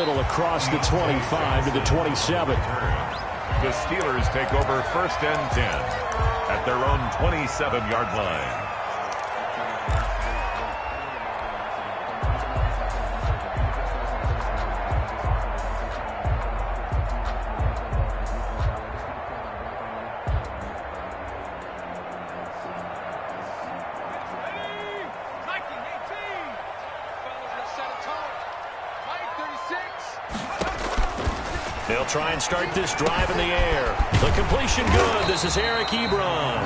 middle across the 25 to the 27. The Steelers take over 1st and 10 at their own 27-yard line. They'll try and start this drive in the air. The completion good. This is Eric Ebron.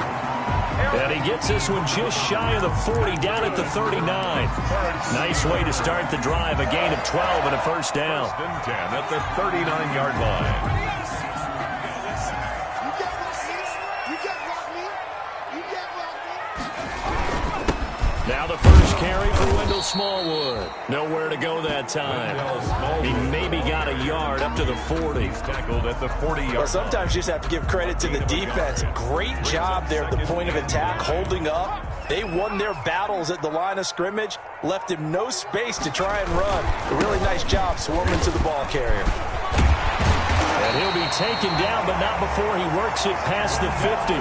And he gets this one just shy of the 40, down at the 39. Nice way to start the drive. A gain of 12 and a first down. 1st and 10 at the 39-yard line. Now the first carry for Wendell Smallwood. Nowhere to go that time. He maybe got a yard up to the 40. He's tackled at the 40-yard Well, sometimes you just have to give credit to the defense. Great job there at the point of attack, holding up. They won their battles at the line of scrimmage, left him no space to try and run. A really nice job swarming to the ball carrier. And he'll be taken down, but not before he works it past the 50.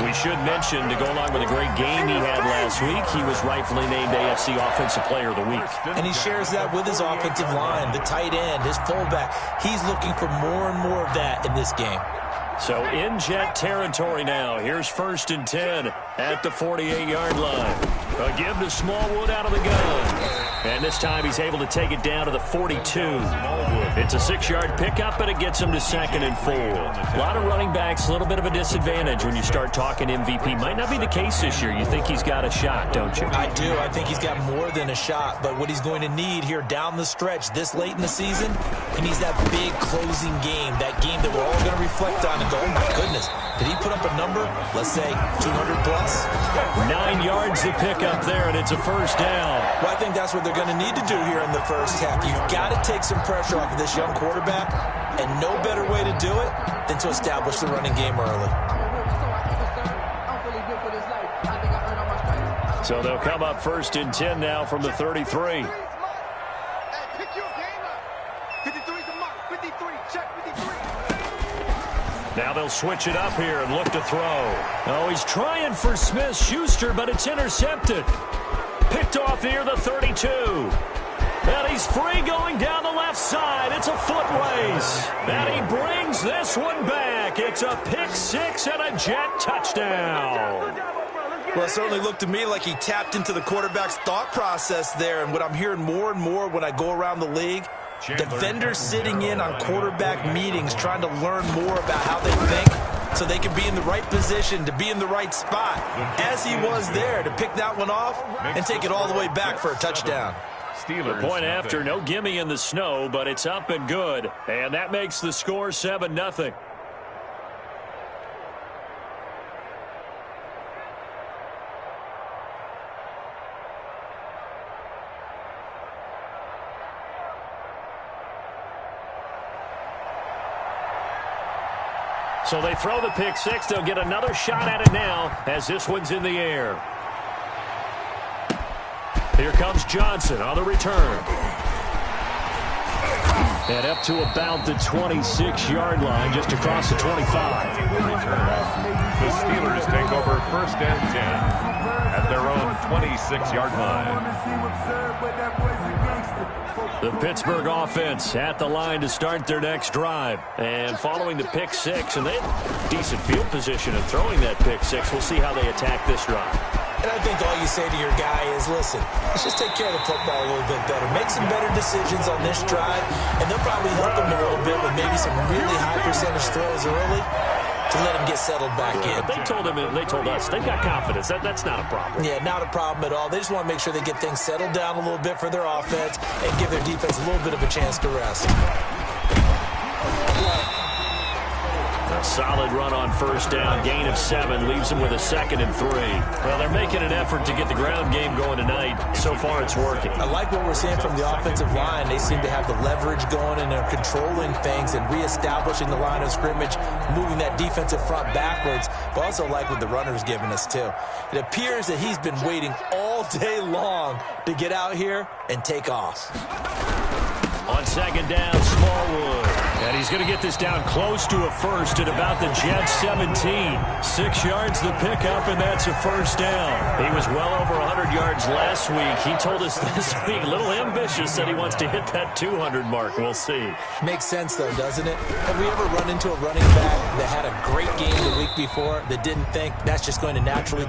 We should mention, to go along with a great game he had last week, he was rightfully named AFC Offensive Player of the Week. And he shares that with his offensive line, the tight end, his fullback. He's looking for more and more of that in this game. So in jet territory now. Here's 1st and 10 at the 48-yard line. A give to Smallwood out of the gun. And this time he's able to take it down to the 42. It's a 6-yard pickup, but it gets him to 2nd and 4. A lot of running backs, a little bit of a disadvantage when you start talking MVP. Might not be the case this year. You think he's got a shot, don't you? I do. I think he's got more than a shot. But what he's going to need here down the stretch this late in the season, he needs that big closing game, that game that we're all going to reflect on and go, oh, my goodness, did he put up a number, let's say, 200 plus? 9 yards to pick up there, and it's a first down. Well, I think that's what they're going to need to do here in the first half. You've got to take some pressure off of this young quarterback, and no better way to do it than to establish the running game early. So they'll come up 1st and 10 now from the 33. Now they'll switch it up here and look to throw. Oh, he's trying for Smith-Schuster, but it's intercepted. Picked off near the 32. And he's free going down the left side. It's a foot race. And he brings this one back. It's a pick 6 and a jet touchdown. Well, it certainly looked to me like he tapped into the quarterback's thought process there. And what I'm hearing more and more when I go around the league, defenders sitting in on quarterback meetings trying to learn more about how they think so they can be in the right position to be in the right spot, as he was there to pick that one off and take it all the way back for a touchdown. The point after, no gimme in the snow, but it's up and good. And that makes the score 7-0. So they throw the pick 6. They'll get another shot at it now as this one's in the air. Here comes Johnson on the return. And up to about the 26-yard line, just across the 25. The Steelers take over 1st and 10 at their own 26-yard line. The Pittsburgh offense at the line to start their next drive. And following the pick 6, and they have decent field position of throwing that pick 6. We'll see how they attack this drive. And I think all you say to your guy is, listen, let's just take care of the football a little bit better. Make some better decisions on this drive, and they'll probably help him a little bit with maybe some really high percentage throws early to let him get settled back in. They told us they've got confidence. That's not a problem. Yeah, not a problem at all. They just want to make sure they get things settled down a little bit for their offense and give their defense a little bit of a chance to rest. A solid run on first down, gain of 7, leaves them with a 2nd and 3. Well, they're making an effort to get the ground game going tonight. So far, it's working. I like what we're seeing from the offensive line. They seem to have the leverage going, and they're controlling things and reestablishing the line of scrimmage, moving that defensive front backwards, but also like what the runner's giving us, too. It appears that he's been waiting all day long to get out here and take off. On second down, Smallwood. And he's going to get this down close to a first at about the Jets' 17. 6 yards the pickup, and that's a first down. He was well over 100 yards last week. He told us this week, a little ambitious, said he wants to hit that 200 mark. We'll see. Makes sense, though, doesn't it? Have we ever run into a running back that had a great game the week before that didn't think that's just going to naturally...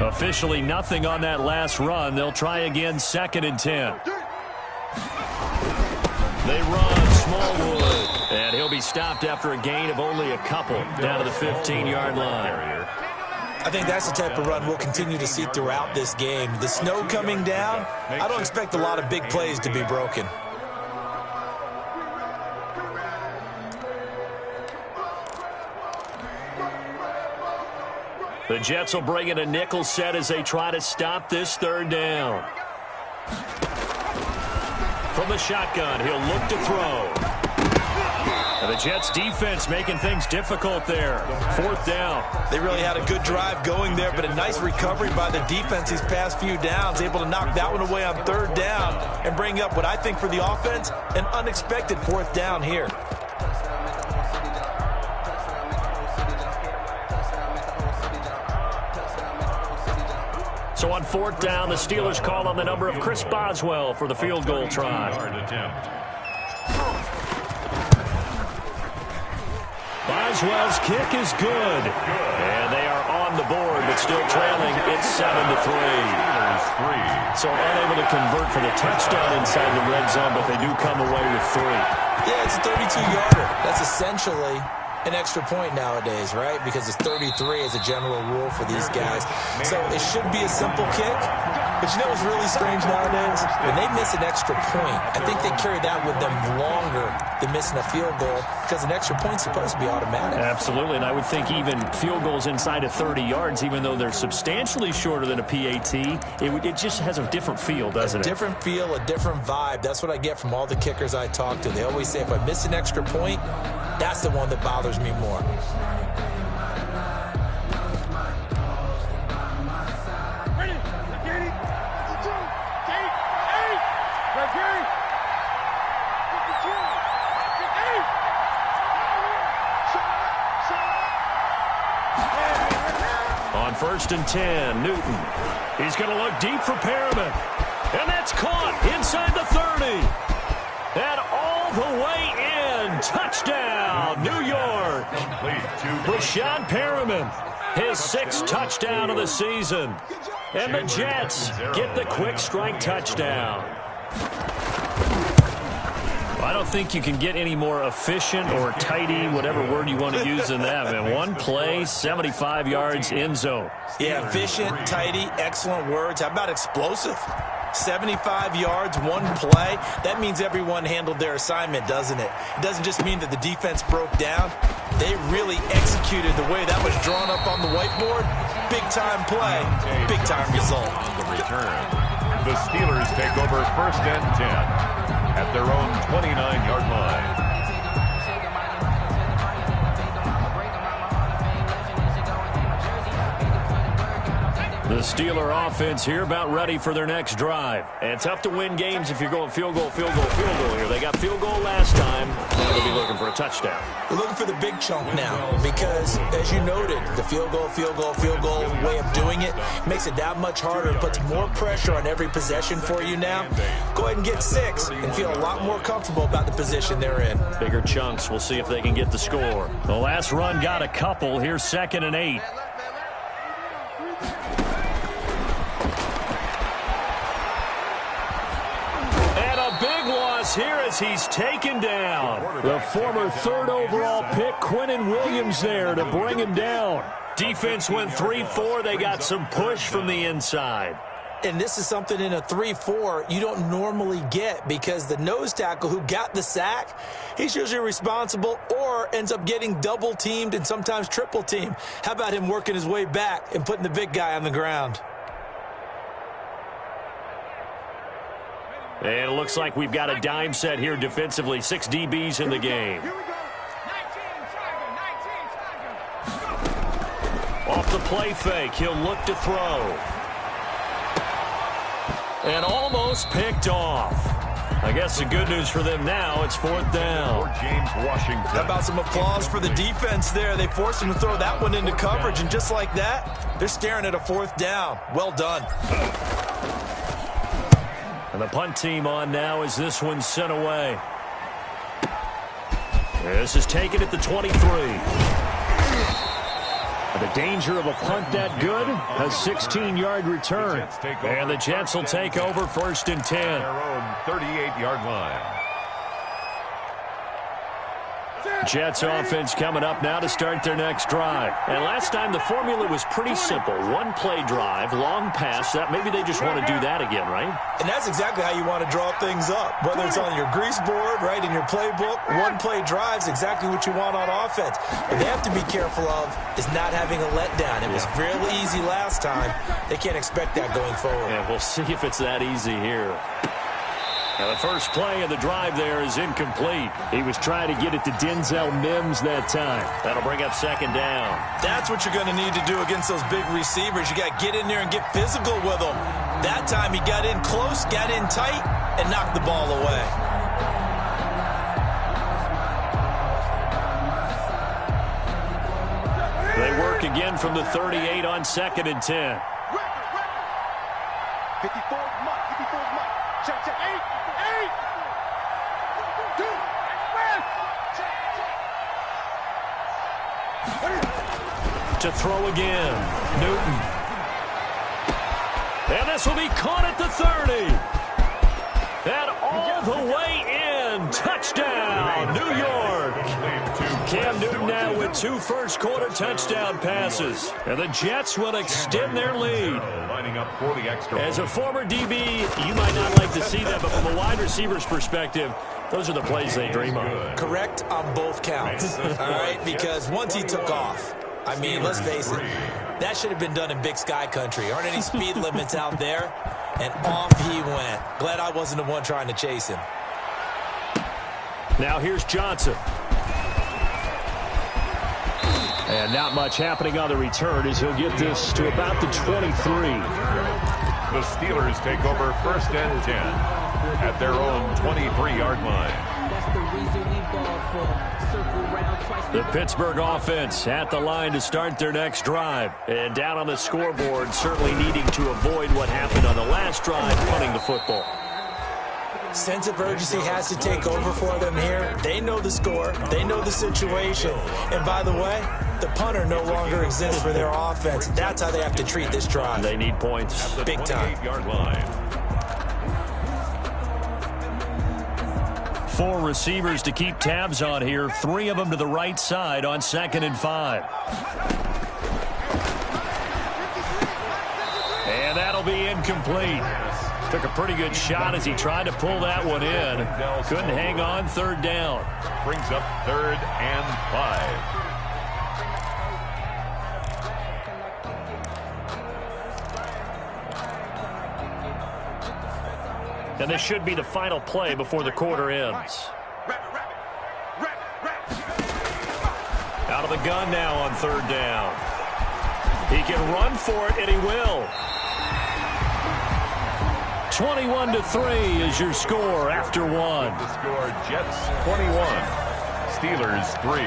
Officially nothing on that last run. They'll try again, 2nd and 10. They run Smallwood, and he'll be stopped after a gain of only a couple down to the 15-yard line. I think that's the type of run we'll continue to see throughout this game. The snow coming down, I don't expect a lot of big plays to be broken. The Jets will bring in a nickel set as they try to stop this 3rd down. From the shotgun, he'll look to throw. And the Jets defense making things difficult there. 4th down. They really had a good drive going there, but a nice recovery by the defense these past few downs, able to knock that one away on 3rd down and bring up what I think for the offense, an unexpected 4th down here. So on 4th down, the Steelers call on the number of Chris Boswell for the field goal try. Boswell's kick is good. And they are on the board, but still trailing. It's 7-3. So unable to convert for the touchdown inside the red zone, but they do come away with 3. Yeah, it's a 32-yarder. That's essentially an extra point nowadays, right? Because it's 33 as a general rule for these guys. So it should be a simple kick. But you know what's really strange nowadays? When they miss an extra point, I think they carry that with them longer than missing a field goal because an extra point's supposed to be automatic. Absolutely, and I would think even field goals inside of 30 yards, even though they're substantially shorter than a PAT, it just has a different feel, doesn't it? A different feel, a different vibe. That's what I get from all the kickers I talk to. They always say if I miss an extra point, that's the one that bothers me more. On 1st and 10, Newton. He's going to look deep for Perriman. And that's caught inside the 30. And all the way in. Touchdown, New York. Brashad Perriman, his 6th touchdown of the season. And the Jets get the quick strike touchdown. I don't think you can get any more efficient or tidy, whatever word you want to use in that, man. One play, 75 yards, end zone. Yeah, efficient, tidy, excellent words. How about explosive? 75 yards, one play. That means everyone handled their assignment, doesn't it? It doesn't just mean that the defense broke down. They really executed the way that was drawn up on the whiteboard. Big-time play, big-time result. On the return, the Steelers take over 1st and 10 at their own 29-yard line. The Steeler offense here about ready for their next drive. And tough to win games if you're going field goal, field goal, field goal here. They got field goal last time. Now they'll be looking for a touchdown. We're looking for the big chunk now because, as you noted, the field goal way of doing it makes it that much harder and puts more pressure on every possession for you now. Go ahead and get 6 and feel a lot more comfortable about the position they're in. Bigger chunks. We'll see if they can get the score. The last run got a couple. Here's 2nd and 8. Here as he's taken down. The former 3rd overall pick, Quinnen Williams, there to bring him down. Defense went 3-4. They got some push from the inside. And this is something in a 3-4 you don't normally get because the nose tackle who got the sack, he's usually responsible or ends up getting double-teamed and sometimes triple-teamed. How about him working his way back and putting the big guy on the ground? And it looks like we've got a dime set here defensively. 6 DBs in the game. Off the play fake, he'll look to throw. And almost picked off. I guess the good news for them now, it's 4th down. James Washington. How about some applause for the defense there? They forced him to throw that one into coverage, and just like that, they're staring at a 4th down. Well done. And the punt team on now as this one's sent away. This is taken at the 23. The danger of a punt that good, a 16-yard return. And the Jets will take over 1st and 10. Their own 38-yard line. Jets offense coming up now to start their next drive. And last time the formula was pretty simple. One play drive, long pass. That maybe they just want to do that again, right? And that's exactly how you want to draw things up. Whether it's on your grease board, right, in your playbook, one play drive is exactly what you want on offense. What they have to be careful of is not having a letdown. It was real easy last time. They can't expect that going forward. Yeah, we'll see if it's that easy here. Now the first play of the drive there is incomplete. He was trying to get it to Denzel Mims that time. That'll bring up 2nd down. That's what you're going to need to do against those big receivers. You got to get in there and get physical with them. That time he got in close, got in tight, and knocked the ball away. They work again from the 38 on 2nd and 10. 54 mark, 54 mark. Check, 8. To throw again, Newton. And this will be caught at the 30. And all the way in. Touchdown, New York. Cam Newton now with 2 first-quarter touchdown passes. And the Jets will extend their lead. Lining up for the extra. As a former DB, you might not like to see that, but from a wide receiver's perspective, those are the plays they dream of. Correct on both counts, all right? Because once he took off, I mean, let's face it, that should have been done in Big Sky Country. Aren't any speed limits out there? And off he went. Glad I wasn't the one trying to chase him. Now here's Johnson. And not much happening on the return as he'll get this to about the 23. The Steelers take over 1st and 10 at their own 23-yard line. The Pittsburgh offense at the line to start their next drive. And down on the scoreboard, certainly needing to avoid what happened on the last drive, punting the football. Sense of urgency has to take over for them here. They know the score. They know the situation. And by the way, the punter no longer exists for their offense. That's how they have to treat this drive. They need points. Big time. 28-yard line. 4 receivers to keep tabs on here. 3 of them to the right side on 2nd and 5. And that'll be incomplete. Took a pretty good shot as he tried to pull that one in. Couldn't hang on. 3rd down. Brings up 3rd and 5. And this should be the final play before the quarter ends. Out of the gun now on 3rd down. He can run for it, and he will. 21-3 is your score after 1. The score, Jets 21, Steelers 3.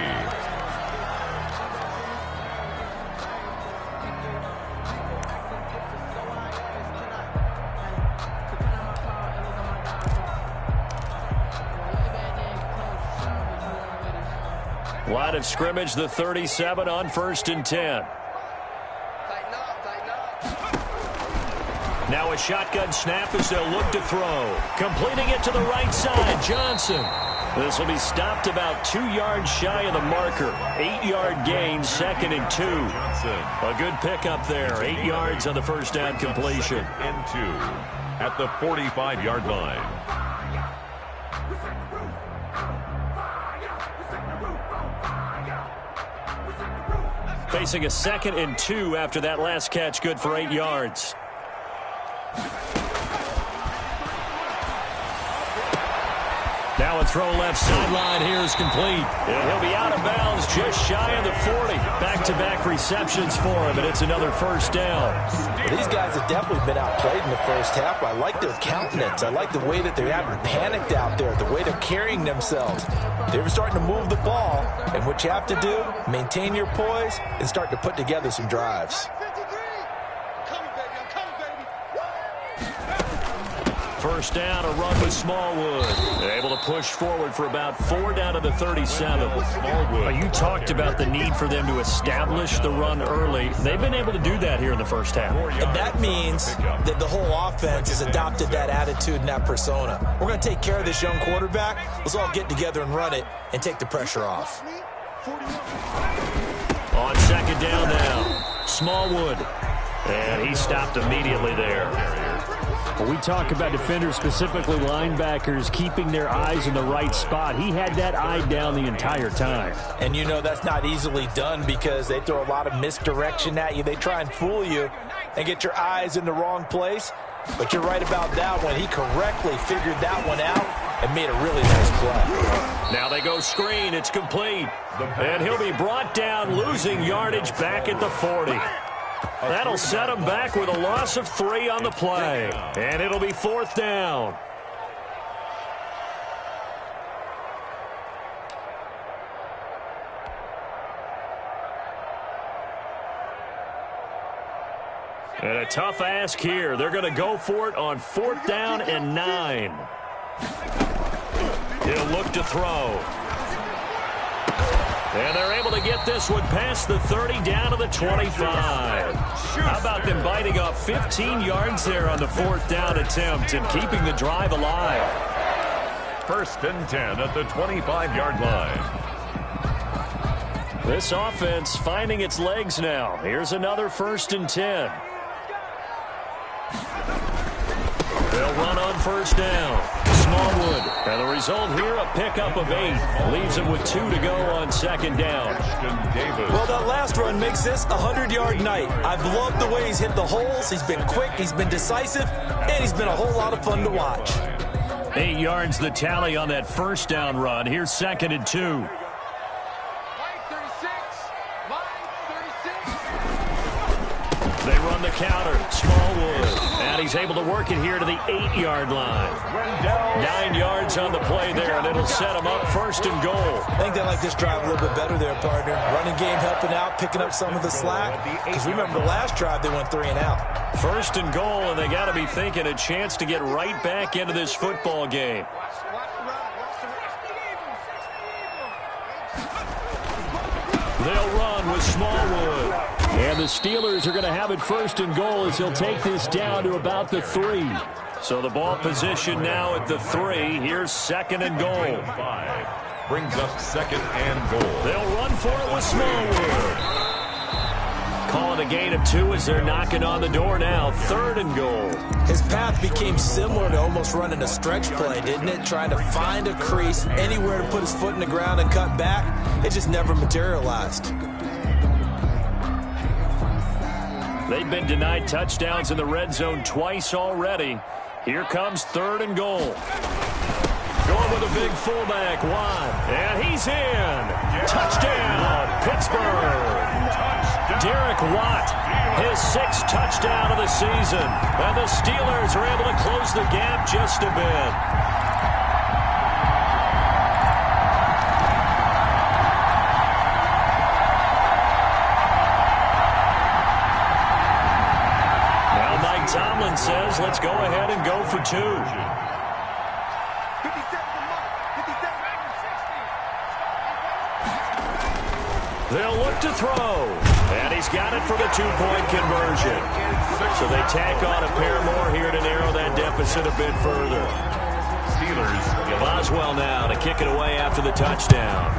Line of scrimmage, the 37 on 1st and 10. Now a shotgun snap as they'll look to throw. Completing it to the right side, Johnson. This will be stopped about 2 yards shy of the marker. 8-yard gain, 2nd and 2. A good pickup there. 8 yards on the first down completion. And 2 at the 45-yard line. Facing a 2nd and 2 after that last catch, good for 8 yards. Now a throw left sideline here is complete. And he'll be out of bounds just shy of the 40. Back-to-back receptions for him, and it's another first down. Well, these guys have definitely been outplayed in the first half. I like their countenance. I like the way that they haven't panicked out there, the way they're carrying themselves. They're starting to move the ball, and what you have to do, maintain your poise and start to put together some drives. First down, a run with Smallwood. They're able to push forward for about 4 down to the 37. You talked about the need for them to establish the run early. They've been able to do that here in the first half. And that means that the whole offense has adopted that attitude and that persona. We're going to take care of this young quarterback. Let's all get together and run it and take the pressure off. On second down now, Smallwood. And he stopped immediately there. When we talk about defenders, specifically linebackers, keeping their eyes in the right spot, he had that eye down the entire time. And you know that's not easily done because they throw a lot of misdirection at you. They try and fool you and get your eyes in the wrong place. But you're right about that one. He correctly figured that one out and made a really nice play. Now they go screen. It's complete. And he'll be brought down, losing yardage back at the 40. That'll set him back with a loss of 3 on the play. And it'll be 4th down. And a tough ask here. They're going to go for it on 4th down and 9. He'll look to throw. And they're able to get this one past the 30 down to the 25. How about them biting off 15 yards there on the 4th down attempt and keeping the drive alive? 1st and 10 at the 25-yard line. This offense finding its legs now. Here's another 1st and 10. They'll run on 1st down. Smallwood. And the result here, a pickup of 8. Leaves him with 2 to go on 2nd down. Well, that last run makes this a 100-yard night. I've loved the way he's hit the holes. He's been quick, he's been decisive, and he's been a whole lot of fun to watch. 8 yards the tally on that 1st down run. Here's 2nd and 2. They run the counter. Smallwood. And he's able to work it here to the 8-yard line. 9 yards on the play there, and it'll set him up 1st and goal. I think they like this drive a little bit better there, partner. Running game helping out, picking up some of the slack. Because remember, the last drive they went 3 and out. 1st and goal, and they got to be thinking a chance to get right back into this football game. They'll run with Smallwood. And the Steelers are going to have it 1st and goal as they'll take this down to about the 3. So the ball position now at the 3. Here's 2nd and goal. 5 brings up 2nd and goal. They'll run for it with Smallwood. Calling a gain of 2 as they're knocking on the door now. 3rd and goal. His path became similar to almost running a stretch play, didn't it? Trying to find a crease, anywhere to put his foot in the ground and cut back. It just never materialized. They've been denied touchdowns in the red zone twice already. Here comes 3rd and goal. Going with a big fullback, Watt. And he's in. Touchdown, Pittsburgh. Derek Watt, his 6th touchdown of the season. And the Steelers are able to close the gap just a bit. Tomlin says, let's go ahead and go for 2. They'll look to throw. And he's got it for the 2-point conversion. So they tack on a pair more here to narrow that deficit a bit further. Steelers. Boswell now to kick it away after the touchdown.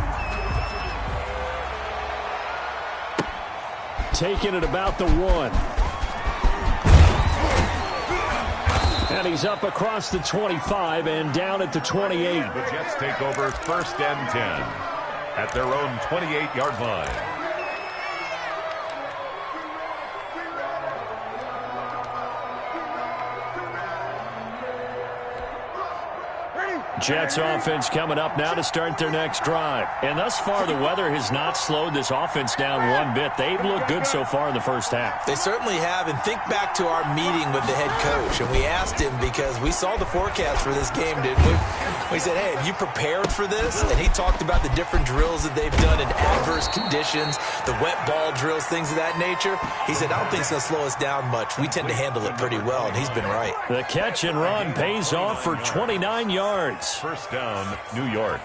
Taking it about the 1. And he's up across the 25 and down at the 28. The Jets take over 1st and 10 at their own 28-yard line. Jets offense coming up now to start their next drive. And thus far, the weather has not slowed this offense down one bit. They've looked good so far in the first half. They certainly have. And think back to our meeting with the head coach. And we asked him because we saw the forecast for this game, didn't we? We said, hey, have you prepared for this? And he talked about the different drills that they've done in adverse conditions, the wet ball drills, things of that nature. He said, I don't think it's going to slow us down much. We tend to handle it pretty well, and he's been right. The catch and run pays off for 29 yards. 1st down, New York.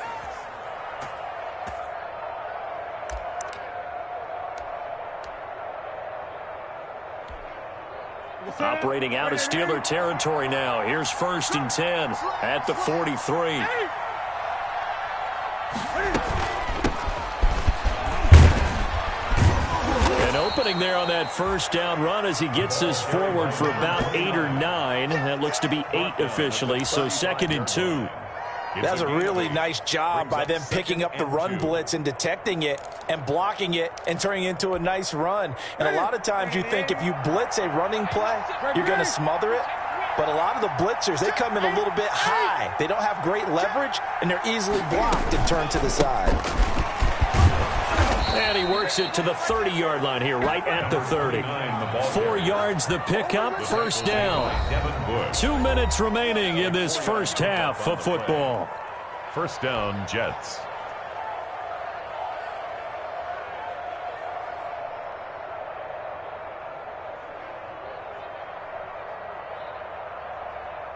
Operating out of Steeler territory now. Here's 1st and 10 at the 43. An opening there on that 1st down run as he gets this forward for about 8 or 9. That looks to be 8 officially, so 2nd and 2. That's a really nice job by them picking up the run blitz and detecting it and blocking it and turning it into a nice run. And a lot of times you think if you blitz a running play, you're going to smother it. But a lot of the blitzers, they come in a little bit high. They don't have great leverage, and they're easily blocked and turned to the side. And he works it to the 30-yard line here, right at the 30. 4 yards the pickup, 1st down. 2 minutes remaining in this first half of football. 1st down, Jets.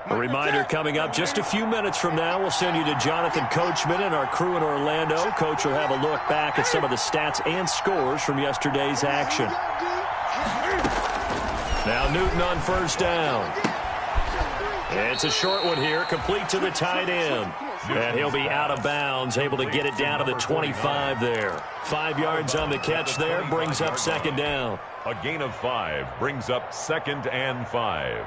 A reminder coming up just a few minutes from now. We'll send you to Jonathan Coachman and our crew in Orlando. Coach will have a look back at some of the stats and scores from yesterday's action. Now Newton on 1st down. It's a short one here, complete to the tight end. And he'll be out of bounds, able to get it down to the 25 there. 5 yards on the catch there, brings up 2nd down. A gain of 5 brings up 2nd and 5.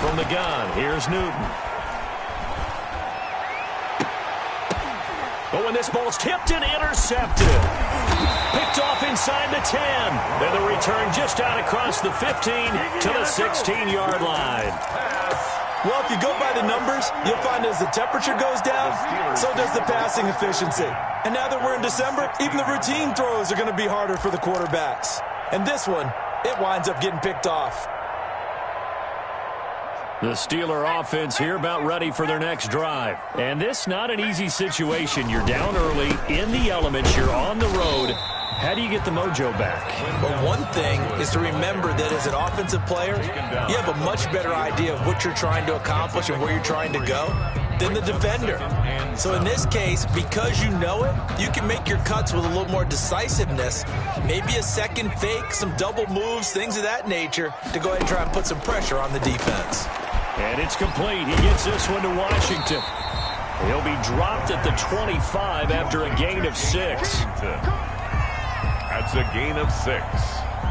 From the gun, here's Newton. But when this ball's tipped and intercepted. Picked off inside the 10. And the return just out across the 15 to the 16-yard line. Well, if you go by the numbers, you'll find as the temperature goes down, so does the passing efficiency. And now that we're in December, even the routine throws are going to be harder for the quarterbacks. And this one, it winds up getting picked off. The Steeler offense here about ready for their next drive. And this not an easy situation. You're down early, in the elements, you're on the road. How do you get the mojo back? Well, one thing is to remember that as an offensive player, you have a much better idea of what you're trying to accomplish and where you're trying to go than the defender. So in this case, because you know it, you can make your cuts with a little more decisiveness, maybe a second fake, some double moves, things of that nature, to go ahead and try and put some pressure on the defense. And it's complete. He gets this one to Washington. He'll be dropped at the 25 after a gain of 6. That's a gain of 6.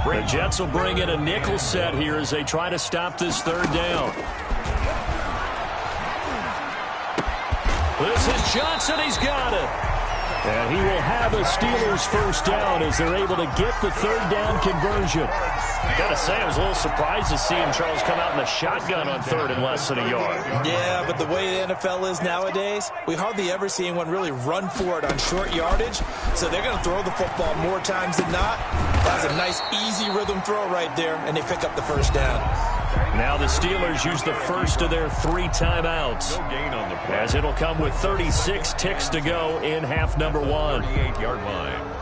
The Jets will bring in a nickel set here as they try to stop this 3rd down. This is Johnson. He's got it. And he will have a Steelers 1st down as they're able to get the 3rd down conversion. Got to say, I was a little surprised to see him, Charles, come out in the shotgun on 3rd and less than a yard. Yeah, but the way the NFL is nowadays, we hardly ever see anyone really run for it on short yardage. So they're going to throw the football more times than not. That's a nice, easy rhythm throw right there, and they pick up the 1st down. Now the Steelers use the first of their 3 timeouts, as it'll come with 36 ticks to go in half number 1. 38-yard line.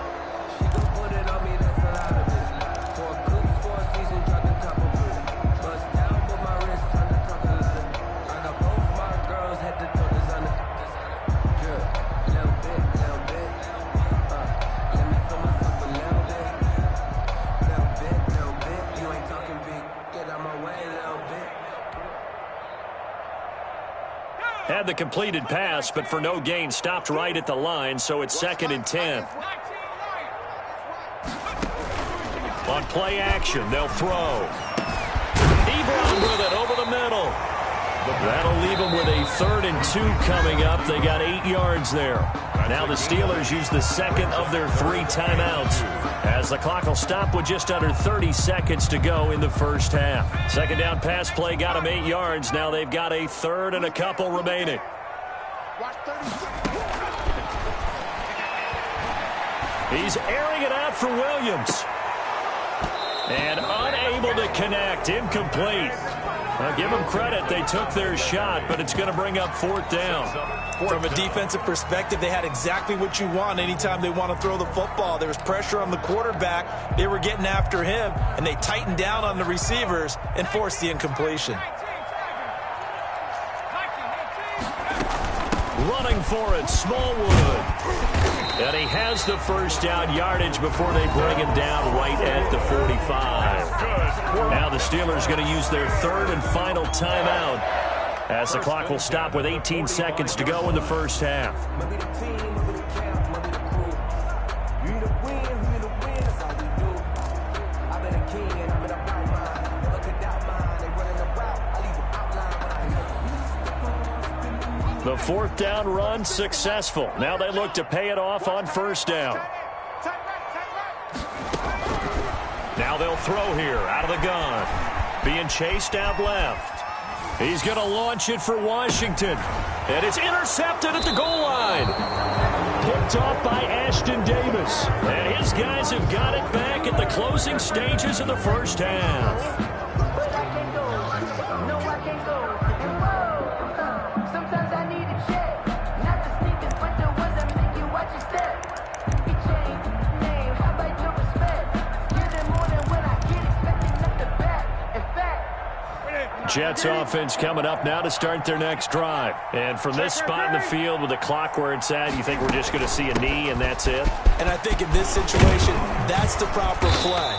had the completed pass, but for no gain, stopped right at the line, so it's 2nd and 10. On play action, they'll throw. Ebron with it over the middle. That'll leave them with a 3rd and 2 coming up. They got 8 yards there. Now the Steelers use the second of their 3 timeouts, as the clock will stop with just under 30 seconds to go in the first half. Second down pass play got them 8 yards. Now they've got a 3rd and a couple remaining. He's airing it out for Williams. And unable to connect. Incomplete. I'll give them credit. They took their shot, but it's going to bring up 4th down. From a defensive perspective, they had exactly what you want anytime they want to throw the football. There was pressure on the quarterback. They were getting after him, and they tightened down on the receivers and forced the incompletion. Running for it, Smallwood. And he has the first down yardage before they bring him down right at the 45. Now the Steelers going to use their 3rd and final timeout, as the clock will stop with 18 seconds to go in the first half. The 4th down run successful. Now they look to pay it off on 1st down. Now they'll throw here out of the gun. Being chased out left. He's going to launch it for Washington. And it's intercepted at the goal line. Picked off by Ashton Davis. And his guys have got it back at the closing stages of the first half. Jets offense coming up now to start their next drive. And from this spot in the field with the clock where it's at, you think we're just going to see a knee and that's it? And I think in this situation, that's the proper play.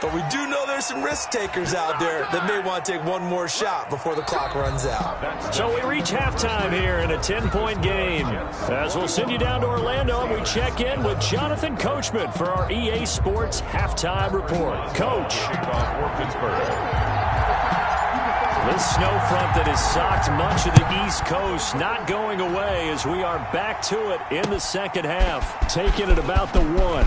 But we do know there's some risk takers out there that may want to take one more shot before the clock runs out. So we reach halftime here in a 10-point game. As we'll send you down to Orlando, and we check in with Jonathan Coachman for our EA Sports Halftime Report. Coach. This snow front that has socked much of the East Coast not going away as we are back to it in the second half. Taking it about the 1.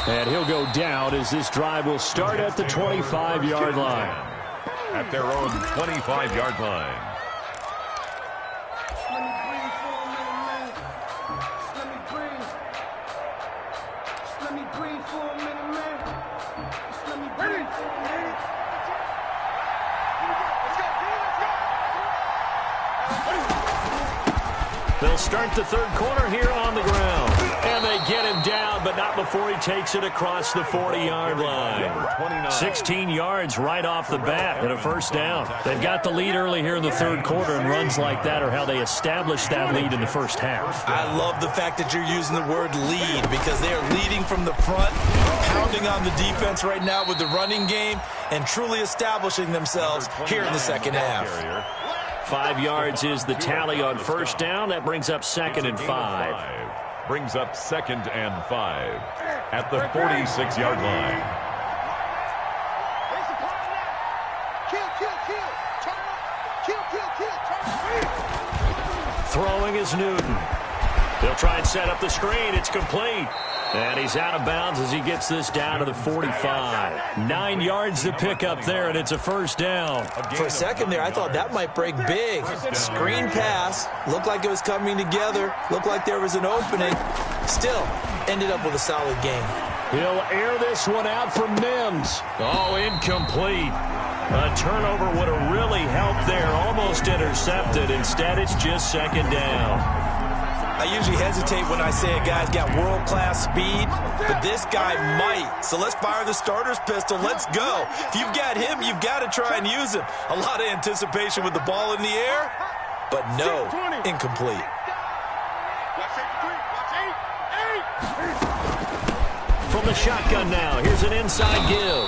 And he'll go down as this drive will start at the 25-yard line. At their own 25-yard line. They'll start the 3rd quarter here on the ground. And they get him down, but not before he takes it across the 40-yard line. 16 yards right off the bat and a first down. They've got the lead early here in the 3rd quarter, and runs like that are how they establish that lead in the first half. I love the fact that you're using the word lead, because they are leading from the front, pounding on the defense right now with the running game, and truly establishing themselves here in the second half. 5 yards is the tally on first down. That brings up 2nd and 5. Brings up 2nd and 5 at the 46-yard line. Throwing is Newton. They'll try and set up the screen. It's complete. And he's out of bounds as he gets this down to the 45. 9 yards to pick up there, and it's a first down. For a second there, I thought that might break big. Screen pass. Looked like it was coming together. Looked like there was an opening. Still, ended up with a solid game. He'll air this one out for Mims. Oh, incomplete. A turnover would have really helped there. Almost intercepted. Instead, it's just 2nd down. I usually hesitate when I say a guy's got world-class speed, but this guy might. So let's fire the starter's pistol. Let's go. If you've got him, you've got to try and use him. A lot of anticipation with the ball in the air, but no, incomplete. From the shotgun now, here's an inside give.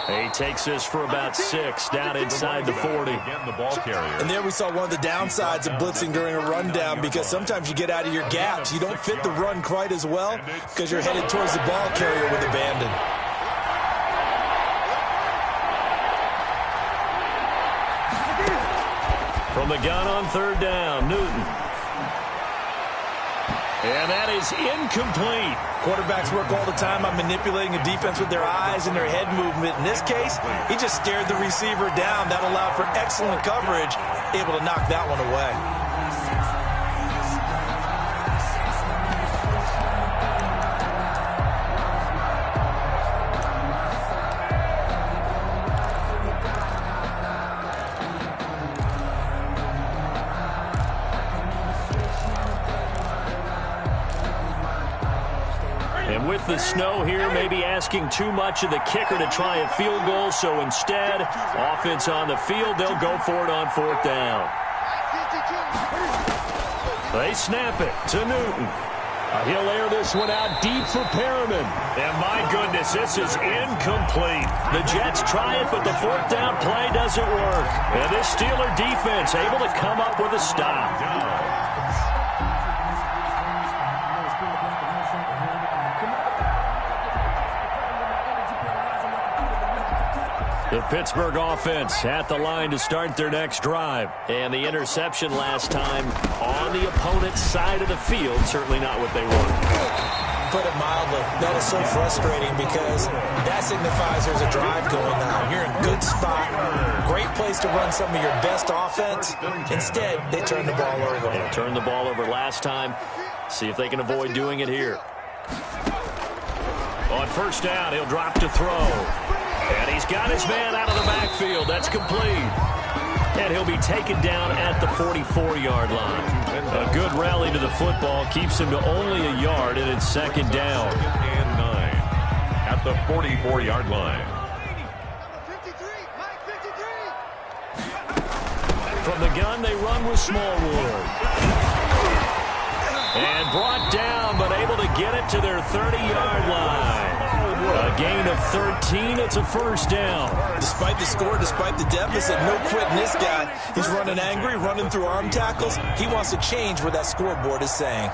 He takes this for about 6 down inside the 40. Again, the ball carrier. And there we saw one of the downsides of blitzing during a rundown, because sometimes you get out of your gaps. You don't fit the run quite as well because you're headed towards the ball carrier with abandon. From the gun on 3rd down, Newton. And that is incomplete. Quarterbacks work all the time on manipulating a defense with their eyes and their head movement. In this case, he just stared the receiver down. That allowed for excellent coverage, able to knock that one away. And with the snow here, maybe asking too much of the kicker to try a field goal. So instead, offense on the field, they'll go for it on 4th down. They snap it to Newton. He'll air this one out deep for Perriman. And my goodness, this is incomplete. The Jets try it, but the 4th down play doesn't work. And this Steeler defense able to come up with a stop. The Pittsburgh offense at the line to start their next drive. And the interception last time on the opponent's side of the field, certainly not what they wanted. Put it mildly, that is so frustrating because that signifies there's a drive going on. You're in a good spot, great place to run some of your best offense. Instead, they turn the ball over. They turned the ball over last time. See if they can avoid doing it here. On 1st down, he'll drop to throw. And he's got his man out of the backfield. That's complete. And he'll be taken down at the 44-yard line. A good rally to the football keeps him to only a yard, and it's 2nd down. And 9 at the 44-yard line. From the gun, they run with Smallwood. And brought down, but able to get it to their 30-yard line. A gain of 13. It's a 1st down. Despite the score, despite the deficit, no quitting this guy. He's running angry, running through arm tackles. He wants to change what that scoreboard is saying.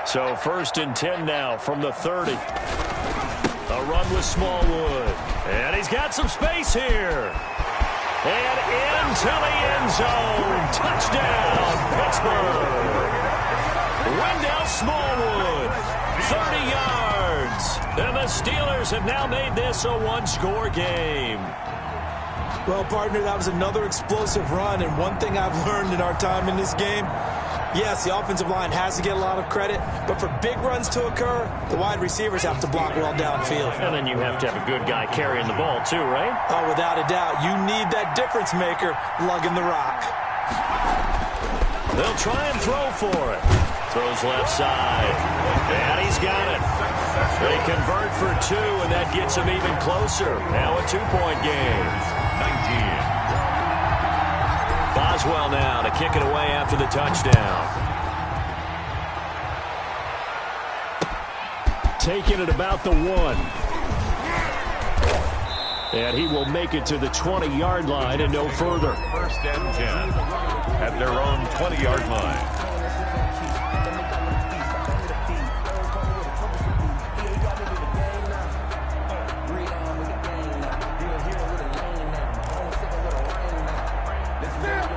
So 1st and 10 now from the 30. A run with Smallwood. And he's got some space here. And into the end zone. Touchdown, Pittsburgh. Wendell Smallwood, 30 yards. And the Steelers have now made this a 1-score game. Well, partner, that was another explosive run. And one thing I've learned in our time in this game, yes, the offensive line has to get a lot of credit, but for big runs to occur, the wide receivers have to block well downfield. And then you have to have a good guy carrying the ball too, right? Oh, without a doubt. You need that difference maker lugging the rock. They'll try and throw for it. Throws left side. And he's got it. They convert for 2, and that gets him even closer. Now a 2-point game. 19. Boswell now to kick it away after the touchdown. Taking it about the 1. And he will make it to the 20-yard line and no further. 1st and 10 at their own 20-yard line.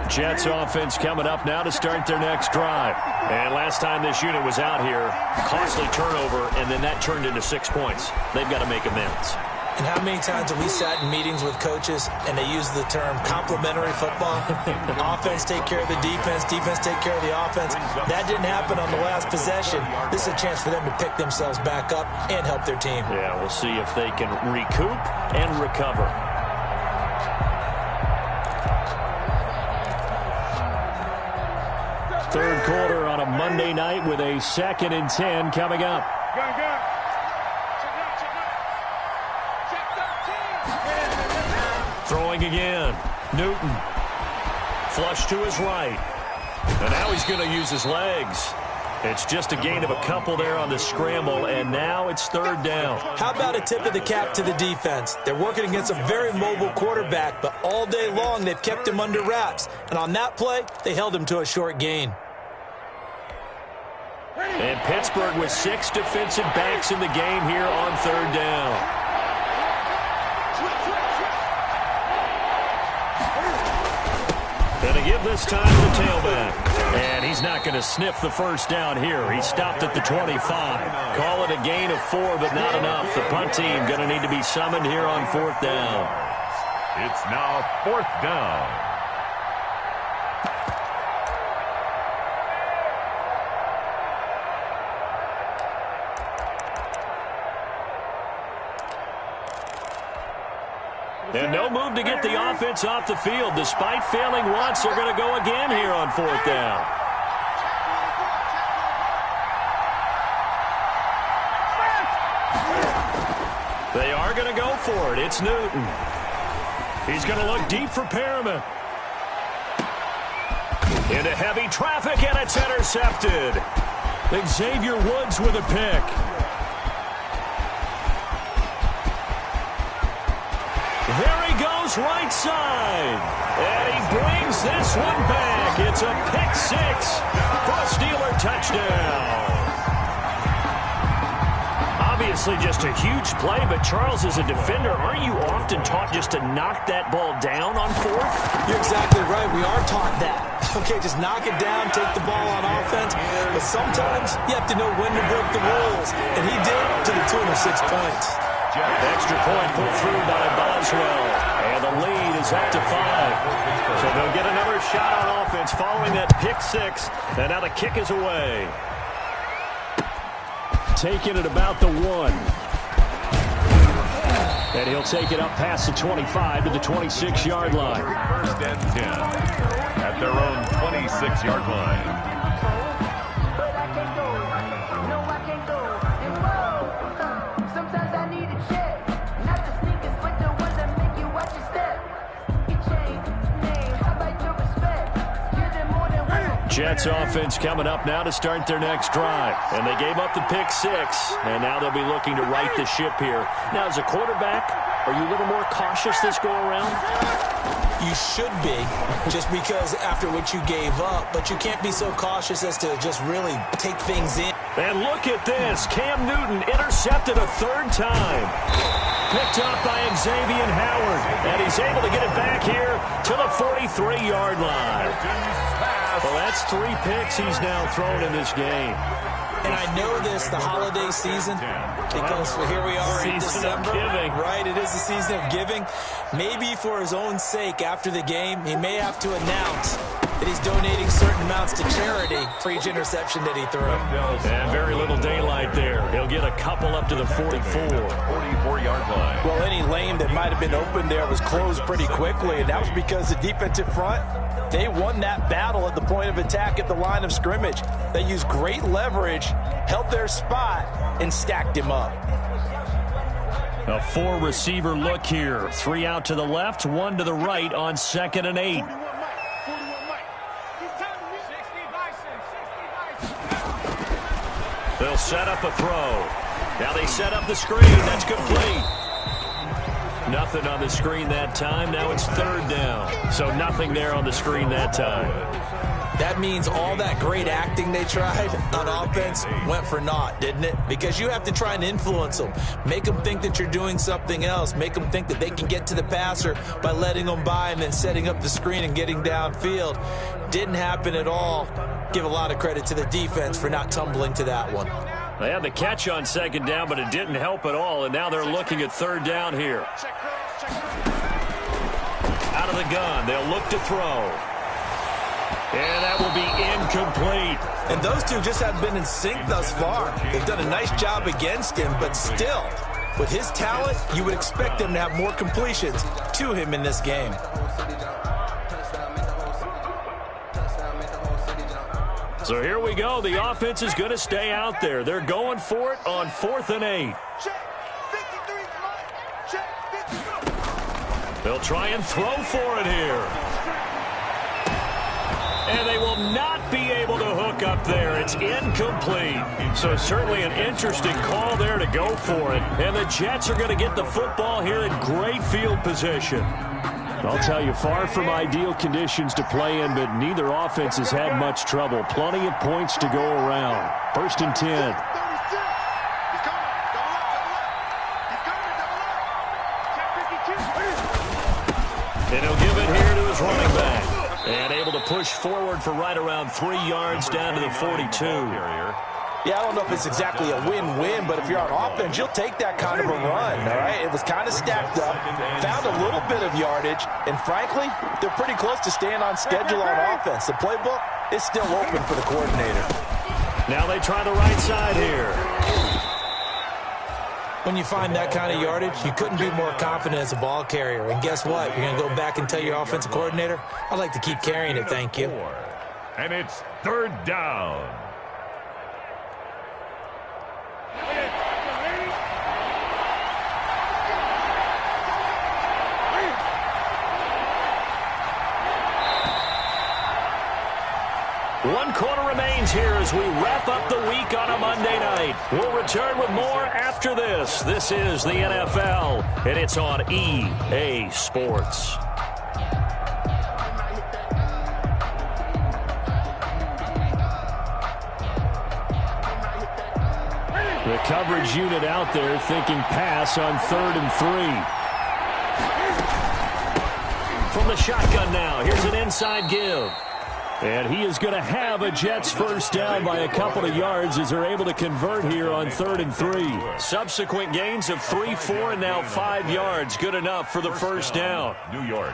Jets offense coming up now to start their next drive. And last time this unit was out here, costly turnover, and then that turned into 6 points. They've got to make amends. And how many times have we sat in meetings with coaches and they use the term complementary football? Offense take care of the defense, defense take care of the offense. That didn't happen on the last possession. This is a chance for them to pick themselves back up and help their team. Yeah, we'll see if they can recoup and recover. Third quarter on a Monday night with a 2nd and 10 coming up. Throwing again. Newton. Flush to his right. And now he's going to use his legs. It's just a gain of a couple there on the scramble, and now it's third down. How about a tip of the cap to the defense? They're working against a very mobile quarterback, but all day long they've kept him under wraps. And on that play, they held him to a short gain. And Pittsburgh with 6 defensive backs in the game here on third down. Going to give this time to the tailback. And he's not going to sniff the first down here. He stopped at the 25. Call it a gain of 4, but not enough. The punt team going to need to be summoned here on fourth down. It's now fourth down. And no move to get the offense off the field. Despite failing once, they're going to go again here on fourth down. They are going to go for it. It's Newton. He's going to look deep for Perriman. Into heavy traffic, and it's intercepted. Xavier Woods with a pick. There he goes, right side. And he brings this one back. It's a pick 6 for a Steeler touchdown. Obviously just a huge play, but Charles, as a defender, aren't you often taught just to knock that ball down on fourth? You're exactly right. We are taught that. Okay, just knock it down, take the ball on offense. But sometimes you have to know when to break the rules. And he did to the tune of 6 points. Extra point put through by Boswell. And the lead is up to 5. So they'll get another shot on offense following that pick 6. And now the kick is away. Taking it about the 1. And he'll take it up past the 25 to the 26-yard line. First and 10 at their own 26-yard line. Jets offense coming up now to start their next drive. And they gave up the pick 6, and now they'll be looking to right the ship here. Now, as a quarterback, are you a little more cautious this go-around? You should be, just because after what you gave up. But you can't be so cautious as to just really take things in. And look at this. Cam Newton intercepted a 3rd time. Picked up by Xavier Howard. And he's able to get it back here to the 43-yard line. Well, that's 3 picks he's now thrown in this game. And I know this, the holiday season, because here we are in December. Right, it is the season of giving. Maybe for his own sake, after the game, he may have to announce that he's donating certain amounts to charity for each interception that he threw. And very little daylight there. He'll get a couple up to the 44-yard line. Well, any lane that might have been open there was closed pretty quickly, and that was because the defensive front, they won that battle at the point of attack at the line of scrimmage. They used great leverage, held their spot, and stacked him up. A 4-receiver look here. 3 out to the left, 1 to the right on 2nd and 8. They'll set up a throw. Now they set up the screen. That's complete. Nothing on the screen that time. Now it's 3rd down. So nothing there on the screen that time. That means all that great acting they tried on offense went for naught, didn't it? Because you have to try and influence them. Make them think that you're doing something else. Make them think that they can get to the passer by letting them by and then setting up the screen and getting downfield. Didn't happen at all. Give a lot of credit to the defense for not tumbling to that one. They had the catch on 2nd down, but it didn't help at all, and now they're looking at 3rd down here. Out of the gun, they'll look to throw. And that will be incomplete. And those two just have been in sync thus far. They've done a nice job against him, but still, with his talent, you would expect him to have more completions to him in this game. So here we go. The offense is going to stay out there. They're going for it on 4th and 8. They'll try and throw for it here. And they will not be able to hook look up there. It's incomplete. So certainly an interesting call there to go for it. And the Jets are going to get the football here in great field position. I'll tell you, far from ideal conditions to play in, but neither offense has had much trouble. Plenty of points to go around. 1st and 10. And he'll give it here to his running back. And able to push forward for right around 3 yards down to the 42. Yeah, I don't know if it's exactly a win-win, but if you're on offense, you'll take that kind of a run, all right? It was kind of stacked up, found a little bit of yardage, and frankly, they're pretty close to staying on schedule on offense. The playbook is still open for the coordinator. Now they try the right side here. When you find that kind of yardage, you couldn't be more confident as a ball carrier. And guess what? You're going to go back and tell your offensive coordinator, I'd like to keep carrying it, thank you. And it's 3rd down. One quarter remains here as we wrap up the week on a Monday night. We'll return with more after this. This is the NFL, and it's on EA Sports. The coverage unit out there thinking pass on 3rd and 3. From the shotgun now, here's an inside give. And he is going to have a Jets first down by a couple of yards as they're able to convert here on 3rd and 3. Subsequent gains of 3, 4, and now 5 yards. Good enough for the first down. New York.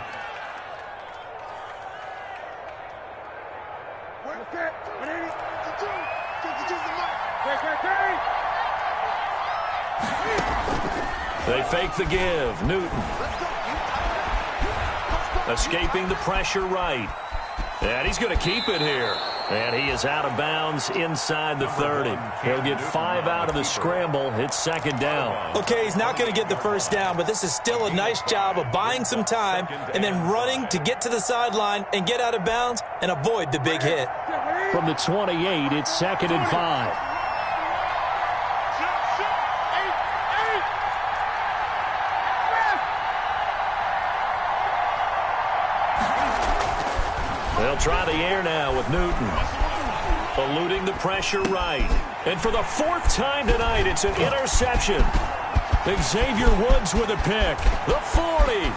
They fake the give. Newton. Escaping the pressure right. And he's going to keep it here. And he is out of bounds inside the 30. He'll get 5 out of the scramble. It's 2nd down. Okay, he's not going to get the first down, but this is still a nice job of buying some time and then running to get to the sideline and get out of bounds and avoid the big hit. From the 28, it's 2nd and 5. They'll try the air now with Newton. Eluding the pressure right. And for the 4th time tonight, it's an interception. Xavier Woods with a pick. The 40,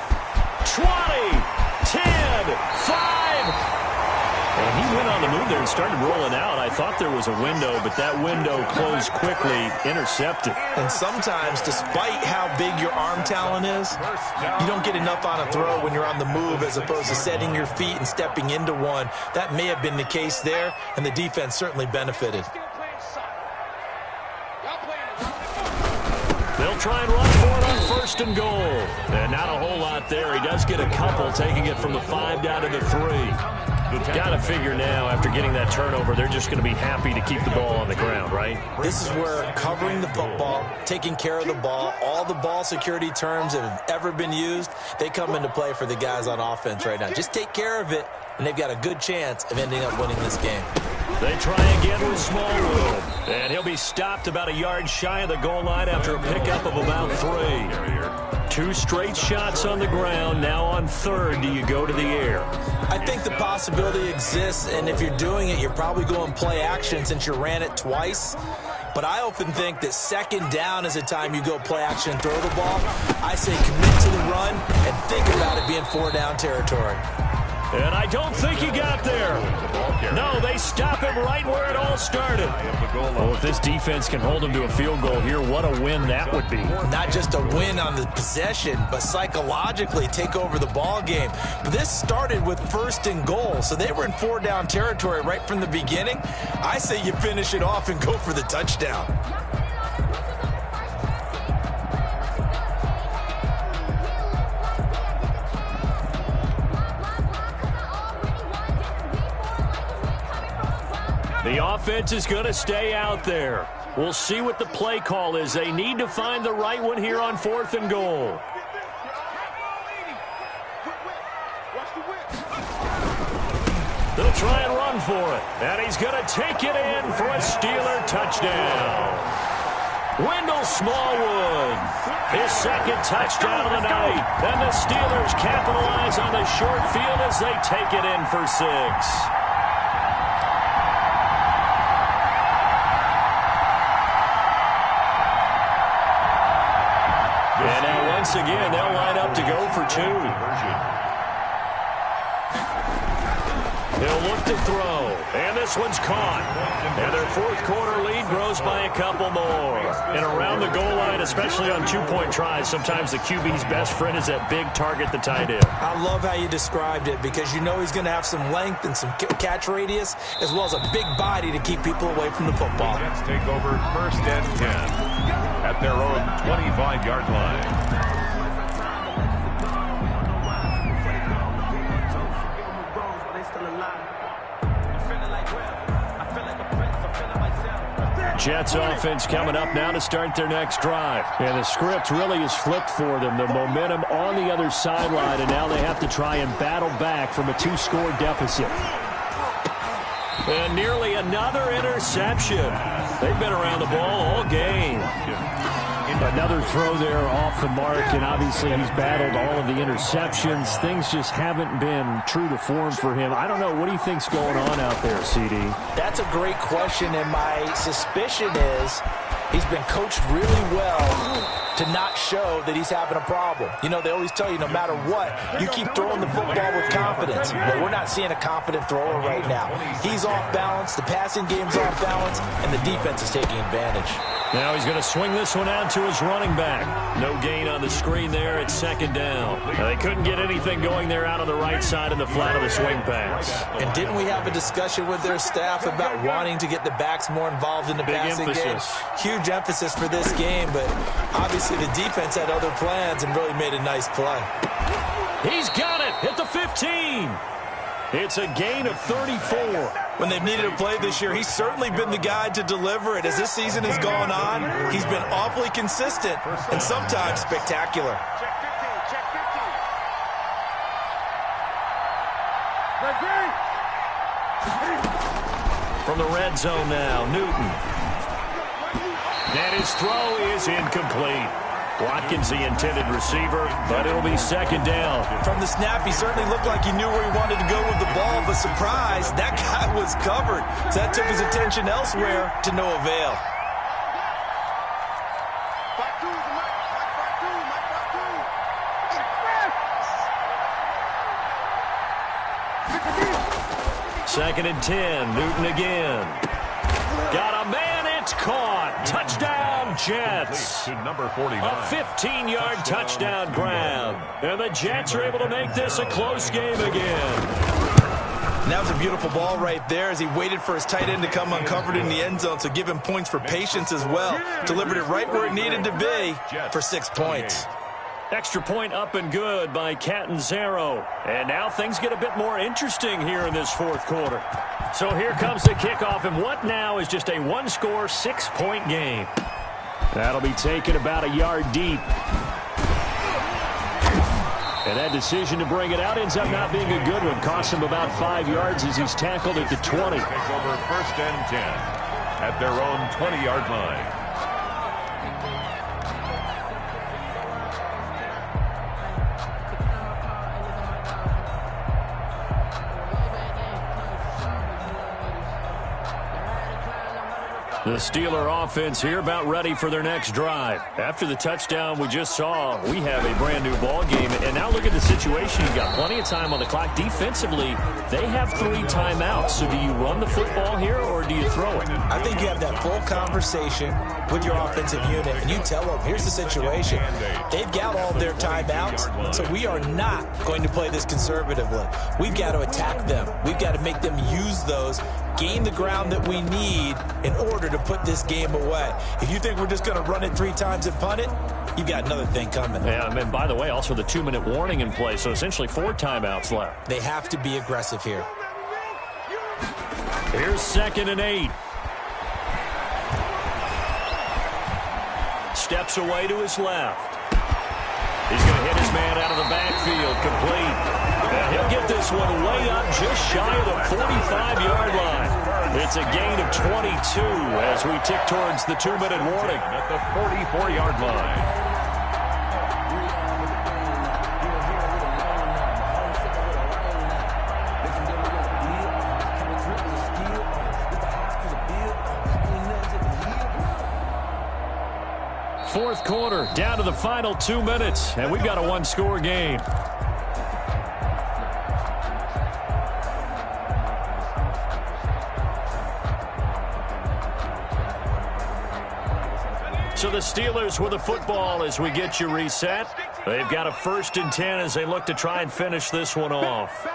20, 10, 5. And he went on the move there and started rolling out. I thought there was a window, but that window closed quickly, intercepted. And sometimes, despite how big your arm talent is, you don't get enough on a throw when you're on the move as opposed to setting your feet and stepping into one. That may have been the case there, and the defense certainly benefited. They'll try and run for it on 1st and goal. And not a whole lot there. He does get a couple, taking it from the 5 down to the 3. Got to figure now, after getting that turnover, they're just going to be happy to keep the ball on the ground, right? This is where covering the football, taking care of the ball, all the ball security terms that have ever been used, they come into play for the guys on offense right now. Just take care of it, and they've got a good chance of ending up winning this game. They try again with Smallwood, and he'll be stopped about a yard shy of the goal line after a pickup of about 3. 2 straight shots on the ground. Now on 3rd, do you go to the air? I think the possibility exists, and if you're doing it, you're probably going play action since you ran it twice. But I often think that 2nd down is the time you go play action and throw the ball. I say commit to the run and think about it being 4 down territory. And I don't think he got there. No, they stop him right where it all started. Well, if this defense can hold him to a field goal here, what a win that would be. Not just a win on the possession, but psychologically take over the ball game. But this started with 1st and goal, so they were in 4 down territory right from the beginning. I say you finish it off and go for the touchdown. The offense is going to stay out there. We'll see what the play call is. They need to find the right one here on 4th and goal. They'll try and run going for it. And he's going to take it in for a Steeler touchdown. Wendell Smallwood, his second touchdown of the night. And the Steelers capitalize on the short field as they take it in for 6. And now once again, they'll line up to go for 2. He'll look to throw, and this one's caught. And their fourth quarter lead grows by a couple more. And around the goal line, especially on two-point tries, sometimes the QB's best friend is that big target, the tight end. I love how you described it because you know he's going to have some length and some catch radius as well as a big body to keep people away from the football. Let's take over 1st and 10 at their own 25-yard line. Jets offense coming up now to start their next drive. And the script really is flipped for them. The momentum on the other sideline, and now they have to try and battle back from a 2-score deficit. And nearly another interception. They've been around the ball all game. Another throw there off the mark, and obviously he's battled all of the interceptions. Things just haven't been true to form for him. I don't know. What do you think's going on out there, CD? That's a great question, and my suspicion is he's been coached really well to not show that he's having a problem. You know, they always tell you no matter what, you keep throwing the football with confidence. But we're not seeing a confident thrower right now. He's off balance, the passing game's off balance, and the defense is taking advantage. Now he's going to swing this one out to his running back. No gain on the screen there. It's 2nd down. Now, they couldn't get anything going there out on the right side in the flat of the swing pass. And didn't we have a discussion with their staff about wanting to get the backs more involved in the passing game? Huge emphasis for this game, but obviously the defense had other plans and really made a nice play. He's got it at the 15. It's a gain of 34. When they've needed a play this year, he's certainly been the guy to deliver it. As this season has gone on, he's been awfully consistent and sometimes spectacular. From the red zone now, Newton. And his throw is incomplete. Watkins, the intended receiver, but it'll be 2nd down. From the snap, he certainly looked like he knew where he wanted to go with the ball, but surprise, that guy was covered. So that took his attention elsewhere to no avail. Second and 10, Newton again. Got a man, it's caught. Touchdown, Jets. To number 49. A 15-yard touchdown grab. And the Jets are able to make this a close game again. And that was a beautiful ball right there as he waited for his tight end to come uncovered in the end zone, so give him points for patience as well. Delivered it right where it needed to be for 6 points. Extra point up and good by Catanzaro. And now things get a bit more interesting here in this fourth quarter. So here comes the kickoff, and what now is just a 1-score, 6-point game. That'll be taken about a yard deep. And that decision to bring it out ends up not being a good one. Costs him about 5 yards as he's tackled at the 20. Take over 1st and 10 at their own 20-yard line. The Steeler offense here about ready for their next drive. After the touchdown we just saw, we have a brand new ball game. And now look at the situation. You've got plenty of time on the clock. Defensively, they have 3 timeouts. So do you run the football here or do you throw it? I think you have that full conversation with your offensive unit, and you tell them, here's the situation. They've got all their timeouts, so we are not going to play this conservatively. We've got to attack them. We've got to make them use those, gain the ground that we need in order to put this game away. If you think we're just going to run it 3 times and punt it, you've got another thing coming. Yeah, and by the way, also the 2-minute warning in play, so essentially 4 timeouts left. They have to be aggressive here. Here's 2nd and 8. Steps away to his left. He's going to hit his man out of the backfield, complete. And he'll get this one way up just shy of the 45-yard line. It's a gain of 22 as we tick towards the 2-minute warning. At the 44-yard line. Fourth quarter, down to the final 2 minutes, and we've got a one-score game. So the Steelers with the football as we get you reset. They've got a 1st and 10 as they look to try and finish this one off.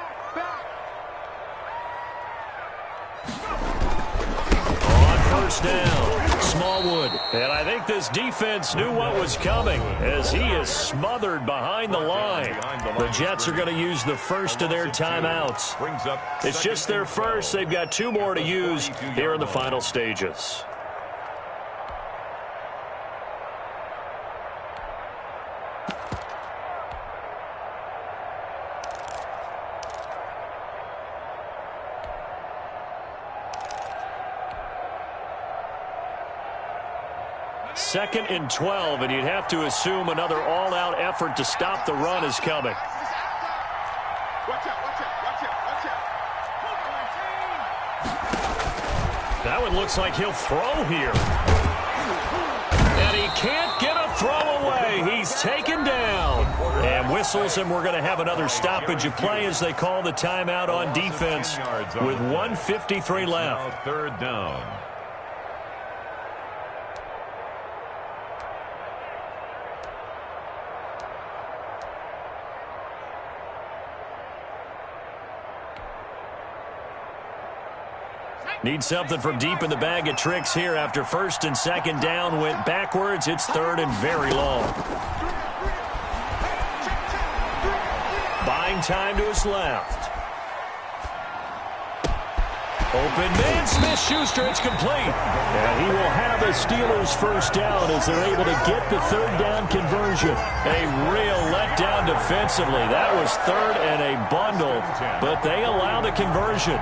On 1st down, Smallwood. And I think this defense knew what was coming as he is smothered behind the line. The Jets are going to use the first of their timeouts. It's just their first. They've got 2 more to use here in the final stages. Second and 12, and you'd have to assume another all-out effort to stop the run is coming. That one looks like he'll throw here. And he can't get a throw away. He's taken down. And whistles, and we're going to have another stoppage of play as they call the timeout on defense with 1:53 left. 3rd down. Need something from deep in the bag of tricks here after 1st and 2nd down went backwards. It's 3rd and very long. Buying time to his left. Open man, Smith-Schuster, it's complete. And he will have the Steelers' 1st down as they're able to get the 3rd down conversion. A real letdown defensively. That was 3rd and a bundle, but they allow the conversion.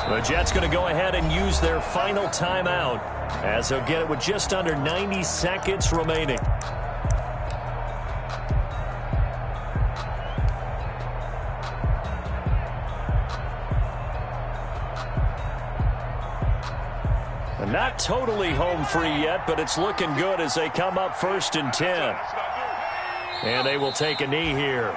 The Jets going to go ahead and use their final timeout as they'll get it with just under 90 seconds remaining. Not totally home free yet, but it's looking good as they come up 1st and 10. And they will take a knee here.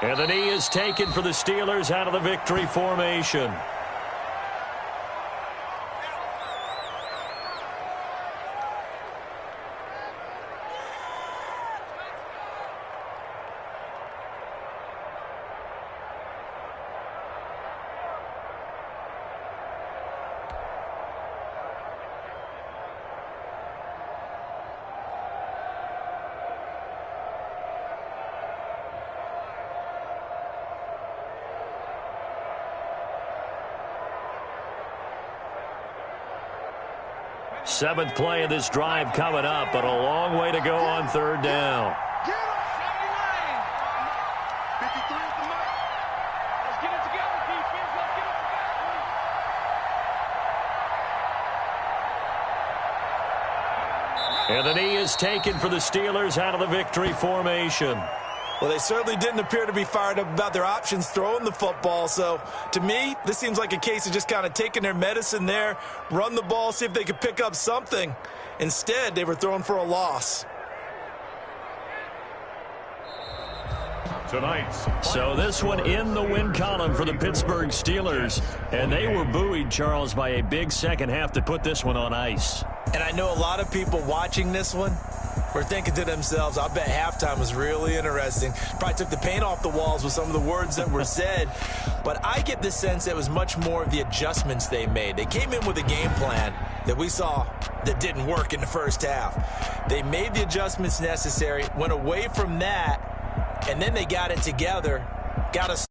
And the knee is taken for the Steelers out of the victory formation. Seventh play of this drive coming up, but a long way to go on 3rd down. And the knee is taken for the Steelers out of the victory formation. Well, they certainly didn't appear to be fired up about their options throwing the football. So, to me, this seems like a case of just kind of taking their medicine there, run the ball, see if they could pick up something. Instead, they were throwing for a loss. So this one in the win column for the Pittsburgh Steelers. And they were buoyed, Charles, by a big second half to put this one on ice. And I know a lot of people watching this one were thinking to themselves, I bet halftime was really interesting. Probably took the paint off the walls with some of the words that were said. But I get the sense that it was much more of the adjustments they made. They came in with a game plan that we saw that didn't work in the first half. They made the adjustments necessary, went away from that, and then they got it together, got us